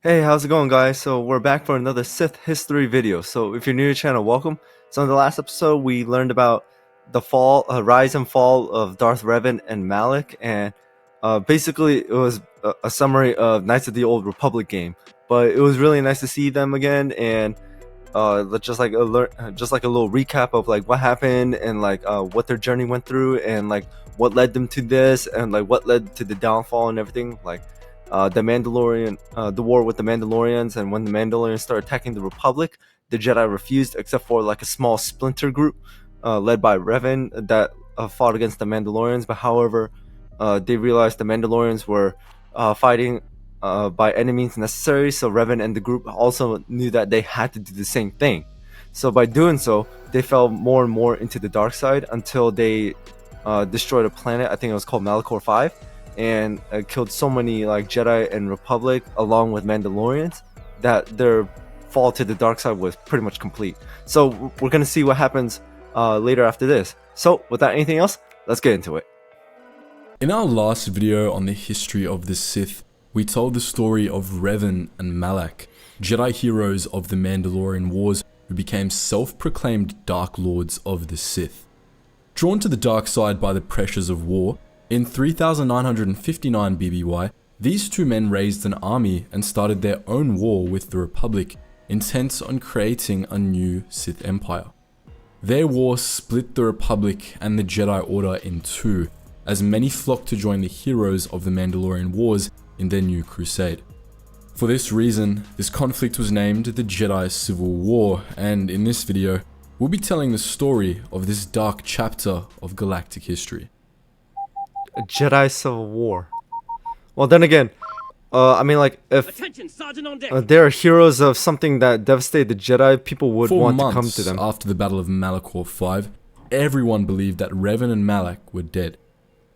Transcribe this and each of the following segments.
Hey, how's it going, guys? So we're back for another Sith history video. So if you're new to the channel, welcome. So in the last episode, we learned about the rise and fall of Darth Revan and Malak, and basically it was a summary of Knights of the Old Republic game. But it was really nice to see them again, and just like a little recap of like what happened and like what their journey went through and like what led them to this and like what led to the downfall and everything. Like the war with the Mandalorians, and when the Mandalorians started attacking the Republic, the Jedi refused, except for like a small splinter group led by Revan that fought against the Mandalorians. But however, they realized the Mandalorians were fighting by any means necessary, so Revan and the group also knew that they had to do the same thing. So by doing so, they fell more and more into the dark side until they destroyed a planet. I think it was called Malachor 5, and killed so many like Jedi and Republic along with Mandalorians that their fall to the dark side was pretty much complete. So we're gonna see what happens later after this. So without anything else, let's get into it. In our last video on the history of the Sith, we told the story of Revan and Malak, Jedi heroes of the Mandalorian Wars who became self-proclaimed Dark Lords of the Sith. Drawn to the dark side by the pressures of war, in 3959 BBY, these two men raised an army and started their own war with the Republic, intent on creating a new Sith Empire. Their war split the Republic and the Jedi Order in two, as many flocked to join the heroes of the Mandalorian Wars in their new crusade. For this reason, this conflict was named the Jedi Civil War, and in this video, we'll be telling the story of this dark chapter of galactic history. A Jedi Civil War. Well, then again, I mean, like, if they are heroes of something that devastated the Jedi, people would want to come to them. After the Battle of Malachor 5, everyone believed that Revan and Malak were dead.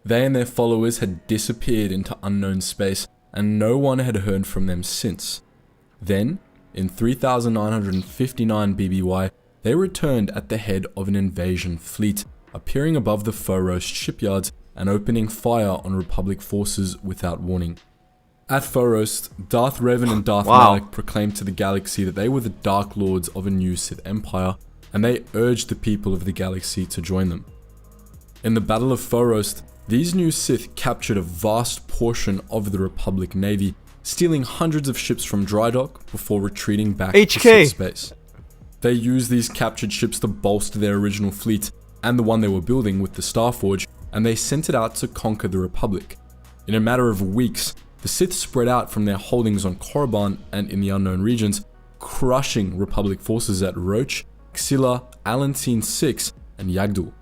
They and their followers had disappeared into unknown space, and no one had heard from them since. Then, in 3959 BBY, they returned at the head of an invasion fleet, appearing above the Foros shipyards and opening fire on Republic forces without warning. At Foros, Darth Revan and Darth Malak proclaimed to the galaxy that they were the Dark Lords of a new Sith Empire, and they urged the people of the galaxy to join them. In the Battle of Foros, these new Sith captured a vast portion of the Republic Navy, stealing hundreds of ships from dry dock before retreating back to Sith space. They used these captured ships to bolster their original fleet and the one they were building with the Starforge, and they sent it out to conquer the Republic. In a matter of weeks, the Sith spread out from their holdings on Korriban and in the unknown regions, crushing Republic forces at Roach, Xilla, Alantine 6, and Yagdul.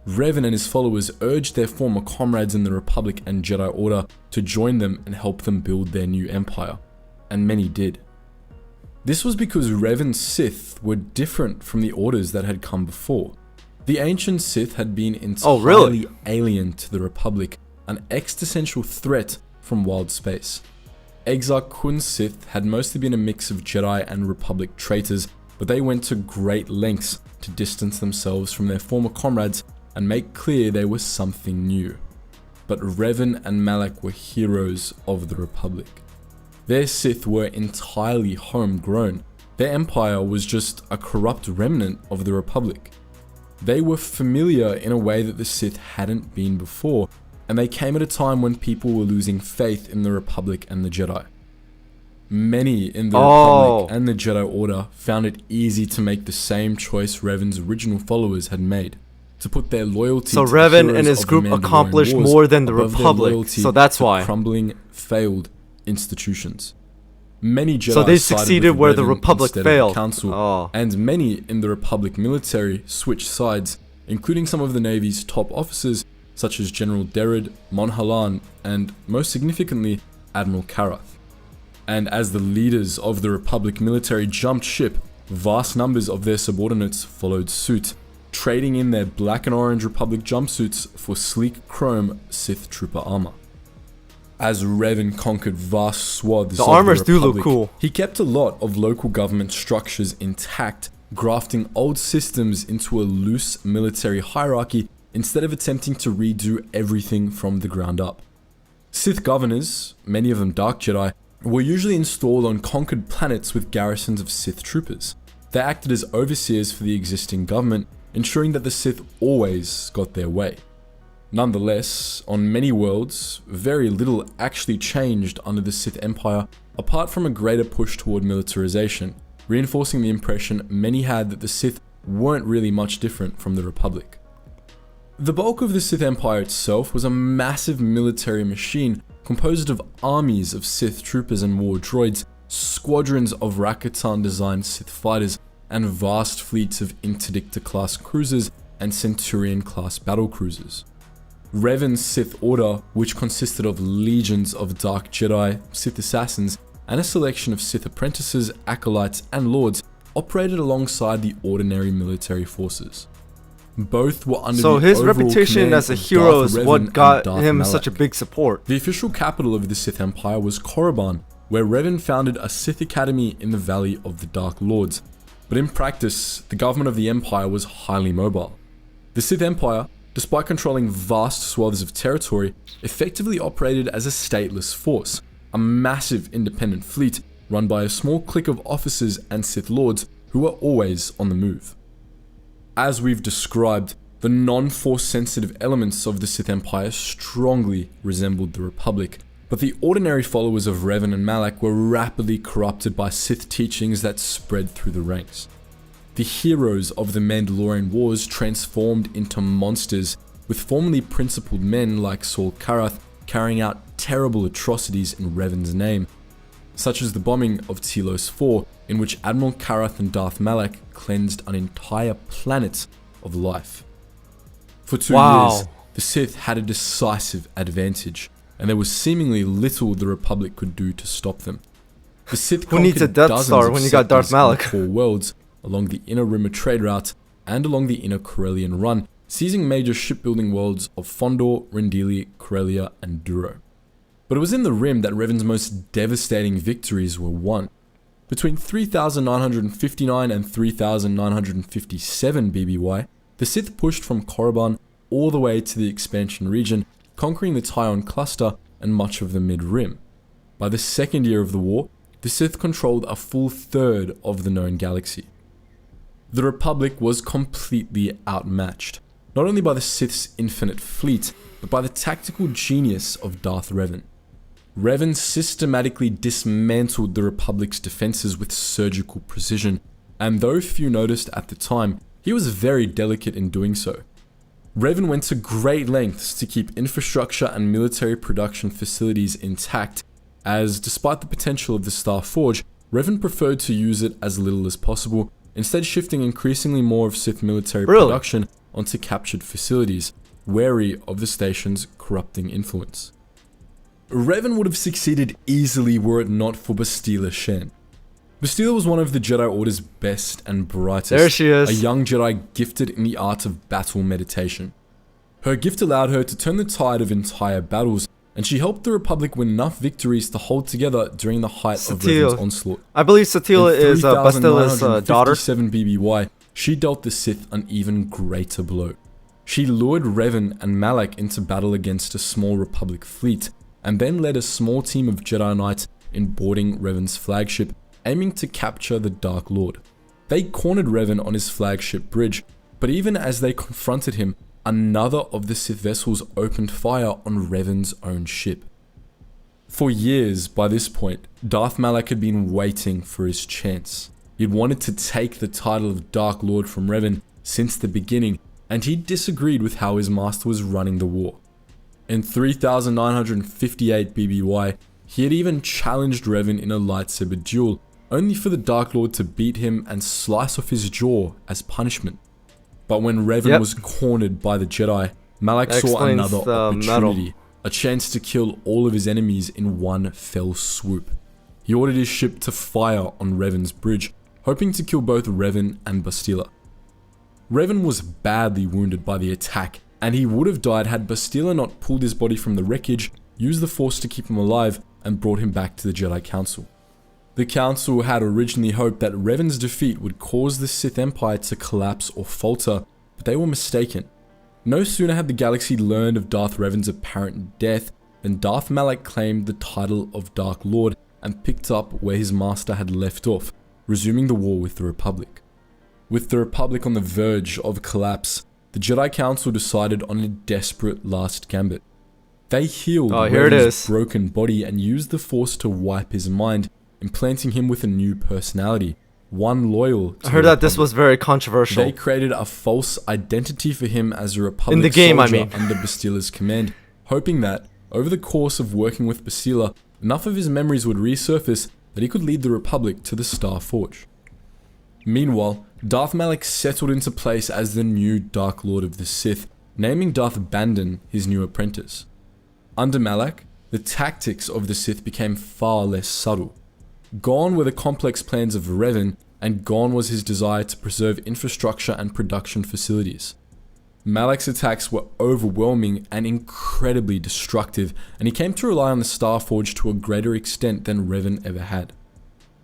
Revan and his followers urged their former comrades in the Republic and Jedi Order to join them and help them build their new empire, and many did. This was because Revan's Sith were different from the orders that had come before. The ancient Sith had been entirely alien to the Republic, an existential threat from wild space. Exarch Kun's Sith had mostly been a mix of Jedi and Republic traitors, but they went to great lengths to distance themselves from their former comrades and make clear they were something new. But Revan and Malak were heroes of the Republic. Their Sith were entirely homegrown. Their empire was just a corrupt remnant of the Republic. They were familiar in a way that the Sith hadn't been before, and they came at a time when people were losing faith in the Republic and the Jedi. Many in the Republic and the Jedi Order found it easy to make the same choice Revan's original followers had made, to put their loyalty to Revan and his group accomplished more than the Republic, so that's why. Crumbling, failed institutions. Many Jedi so they succeeded where the Republic failed. And many in the Republic military switched sides, including some of the Navy's top officers such as General Derrid, Mon Halan, and most significantly, Admiral Karath. And as the leaders of the Republic military jumped ship, vast numbers of their subordinates followed suit, trading in their black and orange Republic jumpsuits for sleek chrome Sith trooper armor. As Revan conquered vast swaths of the armors do Republic, look cool. He kept a lot of local government structures intact, grafting old systems into a loose military hierarchy instead of attempting to redo everything from the ground up. Sith governors, many of them Dark Jedi, were usually installed on conquered planets with garrisons of Sith troopers. They acted as overseers for the existing government, ensuring that the Sith always got their way. Nonetheless, on many worlds, very little actually changed under the Sith Empire apart from a greater push toward militarization, reinforcing the impression many had that the Sith weren't really much different from the Republic. The bulk of the Sith Empire itself was a massive military machine composed of armies of Sith troopers and war droids, squadrons of Rakatan-designed Sith fighters, and vast fleets of Interdictor-class cruisers and Centurion-class battlecruisers. Revan's Sith Order, which consisted of legions of Dark Jedi, Sith Assassins, and a selection of Sith apprentices, acolytes, and lords, operated alongside the ordinary military forces. Both were under So the his overall reputation command as a of hero Darth is Revan what and got Darth him Malak. such a big support. The official capital of the Sith Empire was Korriban, where Revan founded a Sith Academy in the Valley of the Dark Lords. But in practice, the government of the Empire was highly mobile. The Sith Empire, despite controlling vast swaths of territory, effectively operated as a stateless force, a massive independent fleet run by a small clique of officers and Sith Lords who were always on the move. As we've described, the non-force sensitive elements of the Sith Empire strongly resembled the Republic, but the ordinary followers of Revan and Malak were rapidly corrupted by Sith teachings that spread through the ranks. The heroes of the Mandalorian Wars transformed into monsters, with formerly principled men like Saul Karath carrying out terrible atrocities in Revan's name, such as the bombing of Telos 4, in which Admiral Karath and Darth Malak cleansed an entire planet of life. For 2 years, the Sith had a decisive advantage, and there was seemingly little the Republic could do to stop them. The Sith Who needs a conquered Death dozens Star of when you got Darth sectors in the Malak? core worlds along the Inner Rim of Trade Route and along the Inner Corellian Run, seizing major shipbuilding worlds of Fondor, Rendili, Corellia, and Duro. But it was in the Rim that Revan's most devastating victories were won. Between 3,959 and 3,957 BBY, the Sith pushed from Korriban all the way to the expansion region, conquering the Tyon cluster and much of the Mid-Rim. By the second year of the war, the Sith controlled a full third of the known galaxy. The Republic was completely outmatched, not only by the Sith's infinite fleet, but by the tactical genius of Darth Revan. Revan systematically dismantled the Republic's defenses with surgical precision, and though few noticed at the time, he was very delicate in doing so. Revan went to great lengths to keep infrastructure and military production facilities intact, as despite the potential of the Star Forge, Revan preferred to use it as little as possible, instead shifting increasingly more of Sith military production onto captured facilities, wary of the station's corrupting influence. Revan would have succeeded easily were it not for Bastila Shen. Bastila was one of the Jedi Order's best and brightest, There she is. a young Jedi gifted in the art of battle meditation. Her gift allowed her to turn the tide of entire battles, and she helped the Republic win enough victories to hold together during the height of Revan's onslaught. I believe Satila is Bastila's daughter. 3,957 BBY, she dealt the Sith an even greater blow. She lured Revan and Malak into battle against a small Republic fleet, and then led a small team of Jedi Knights in boarding Revan's flagship, aiming to capture the Dark Lord. They cornered Revan on his flagship bridge, but even as they confronted him, another of the Sith vessels opened fire on Revan's own ship. For years, by this point, Darth Malak had been waiting for his chance. He'd wanted to take the title of Dark Lord from Revan since the beginning, and he disagreed with how his master was running the war. In 3,958 BBY, he had even challenged Revan in a lightsaber duel, only for the Dark Lord to beat him and slice off his jaw as punishment. But when Revan was cornered by the Jedi, Malak saw another opportunity, a chance to kill all of his enemies in one fell swoop. He ordered his ship to fire on Revan's bridge, hoping to kill both Revan and Bastila. Revan was badly wounded by the attack, and he would have died had Bastila not pulled his body from the wreckage, used the Force to keep him alive, and brought him back to the Jedi Council. The Council had originally hoped that Revan's defeat would cause the Sith Empire to collapse or falter, but they were mistaken. No sooner had the galaxy learned of Darth Revan's apparent death than Darth Malak claimed the title of Dark Lord and picked up where his master had left off, resuming the war with the Republic. With the Republic on the verge of collapse, the Jedi Council decided on a desperate last gambit. They healed Revan's broken body and used the Force to wipe his mind, implanting him with a new personality, one loyal to I heard that this was very controversial. They created a false identity for him as a Republic in the game, soldier under Bastila's command, hoping that, over the course of working with Bastila, enough of his memories would resurface that he could lead the Republic to the Star Forge. Meanwhile, Darth Malak settled into place as the new Dark Lord of the Sith, naming Darth Bandon his new apprentice. Under Malak, the tactics of the Sith became far less subtle. Gone were the complex plans of Revan, and gone was his desire to preserve infrastructure and production facilities. Malak's attacks were overwhelming and incredibly destructive, and he came to rely on the Star Forge to a greater extent than Revan ever had.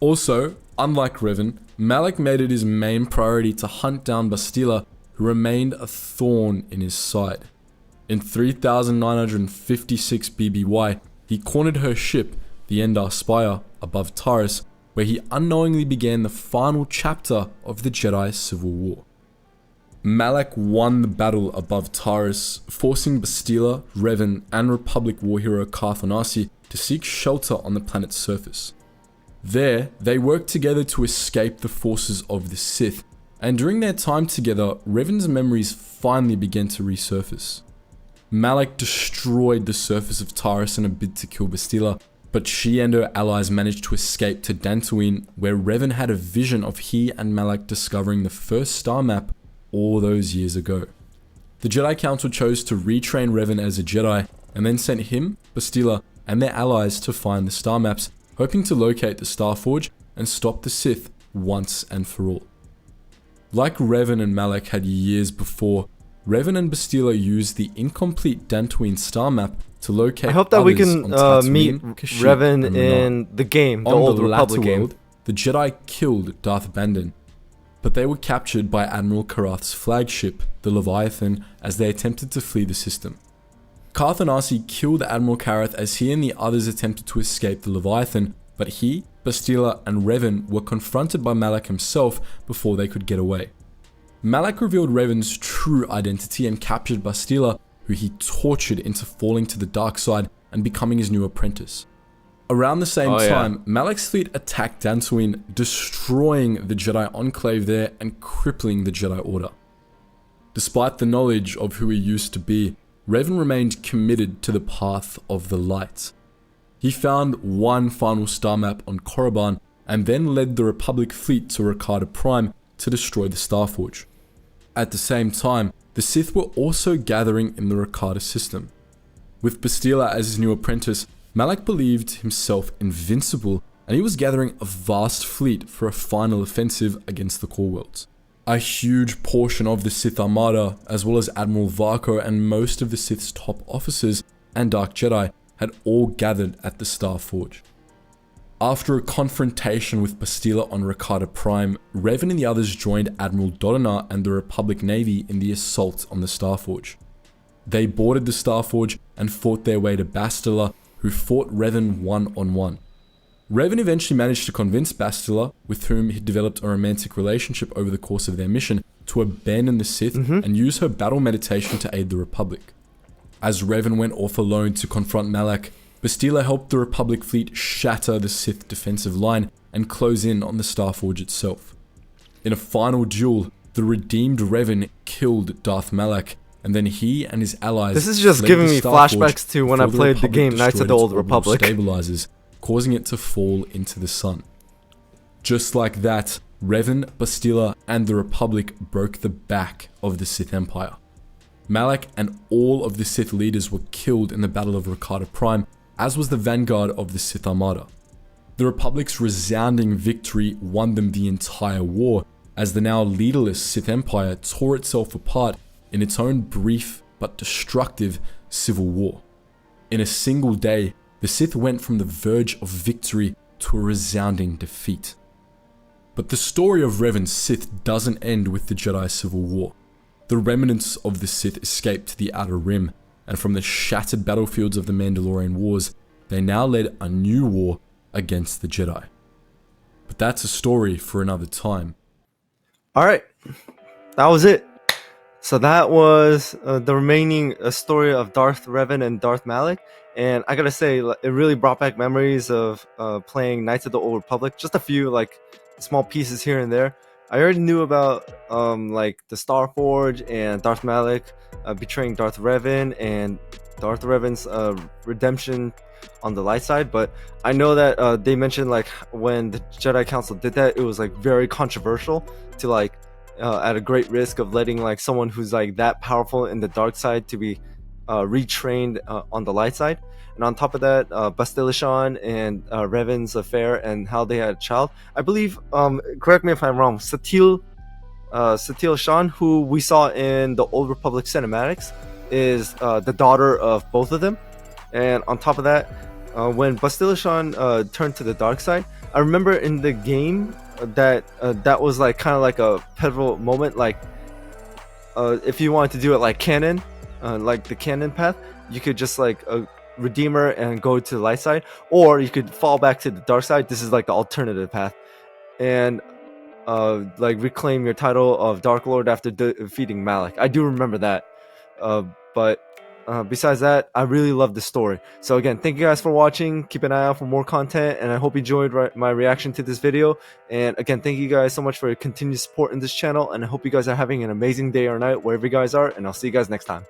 Also, unlike Revan, Malak made it his main priority to hunt down Bastila, who remained a thorn in his side. In 3956 BBY, he cornered her ship, the Endar Spire, above Taris, where he unknowingly began the final chapter of the Jedi Civil War. Malak won the battle above Taris, forcing Bastila, Revan, and Republic war hero Carthanasi to seek shelter on the planet's surface. There, they worked together to escape the forces of the Sith, and during their time together, Revan's memories finally began to resurface. Malak destroyed the surface of Taris in a bid to kill Bastila, but she and her allies managed to escape to Dantooine, where Revan had a vision of he and Malak discovering the first star map all those years ago. The Jedi Council chose to retrain Revan as a Jedi, and then sent him, Bastila, and their allies to find the star maps, hoping to locate the Star Forge and stop the Sith once and for all. Like Revan and Malak had years before, Revan and Bastila used the incomplete Dantooine star map to locate. I hope that we can meet Revan in the game, the old Republic game. The Jedi killed Darth Bandon, but they were captured by Admiral Karath's flagship, the Leviathan, as they attempted to flee the system. Carthanasi killed Admiral Karath as he and the others attempted to escape the Leviathan, but he, Bastila, and Revan were confronted by Malak himself before they could get away. Malak revealed Revan's true identity and captured Bastila, who he tortured into falling to the dark side and becoming his new apprentice. Around the same time, Malak's fleet attacked Dantooine, destroying the Jedi Enclave there and crippling the Jedi Order. Despite the knowledge of who he used to be, Revan remained committed to the path of the light. He found one final star map on Korriban and then led the Republic fleet to Rakata Prime to destroy the Star Forge. At the same time, the Sith were also gathering in the Rakata system. With Bastila as his new apprentice, Malak believed himself invincible, and he was gathering a vast fleet for a final offensive against the Core Worlds. A huge portion of the Sith Armada, as well as Admiral Varko and most of the Sith's top officers and Dark Jedi, had all gathered at the Star Forge. After a confrontation with Bastila on Rakata Prime, Revan and the others joined Admiral Dodona and the Republic Navy in the assault on the Star Forge. They boarded the Star Forge and fought their way to Bastila, who fought Revan one-on-one. Revan eventually managed to convince Bastila, with whom he developed a romantic relationship over the course of their mission, to abandon the Sith and use her battle meditation to aid the Republic. As Revan went off alone to confront Malak, Bastila helped the Republic fleet shatter the Sith defensive line and close in on the Star Forge itself. In a final duel, the redeemed Revan killed Darth Malak, and then he and his allies. This is just giving me flashbacks to when I played the game Knights of the Old Republic. Stabilizers, causing it to fall into the sun. Just like that, Revan, Bastila, and the Republic broke the back of the Sith Empire. Malak and all of the Sith leaders were killed in the Battle of Rakata Prime, as was the vanguard of the Sith Armada. The Republic's resounding victory won them the entire war, as the now leaderless Sith Empire tore itself apart in its own brief but destructive civil war. In a single day, the Sith went from the verge of victory to a resounding defeat. But the story of Revan's Sith doesn't end with the Jedi Civil War. The remnants of the Sith escaped to the Outer Rim, and from the shattered battlefields of the Mandalorian Wars, they now led a new war against the Jedi. But that's a story for another time. All right, that was it. So that was the remaining story of Darth Revan and Darth Malak. And I gotta say, it really brought back memories of playing Knights of the Old Republic. Just a few like small pieces here and there. I already knew about like the Star Forge and Darth Malak betraying Darth Revan and Darth Revan's redemption on the light side, but I know that they mentioned like when the Jedi Council did that, it was like very controversial to like at a great risk of letting like someone who's like that powerful in the dark side to be retrained on the light side. And on top of that, Bastilishan and Revan's affair and how they had a child. I believe, correct me if I'm wrong, Satil Shan, who we saw in the Old Republic cinematics, is the daughter of both of them. And on top of that, when Bastilishan turned to the dark side, I remember in the game that was like kind of like a pivotal moment. Like if you wanted to do it like canon, like the canon path, you could just like redeem her and go to the light side, or you could fall back to the dark side. This is like the alternative path, and like reclaim your title of Dark Lord after defeating Malak. I do remember that. But besides that, I really love the story. So again, thank you guys for watching. Keep an eye out for more content, and I hope you enjoyed my reaction to this video. And again, thank you guys so much for your continued support in this channel, and I hope you guys are having an amazing day or night wherever you guys are, and I'll see you guys next time.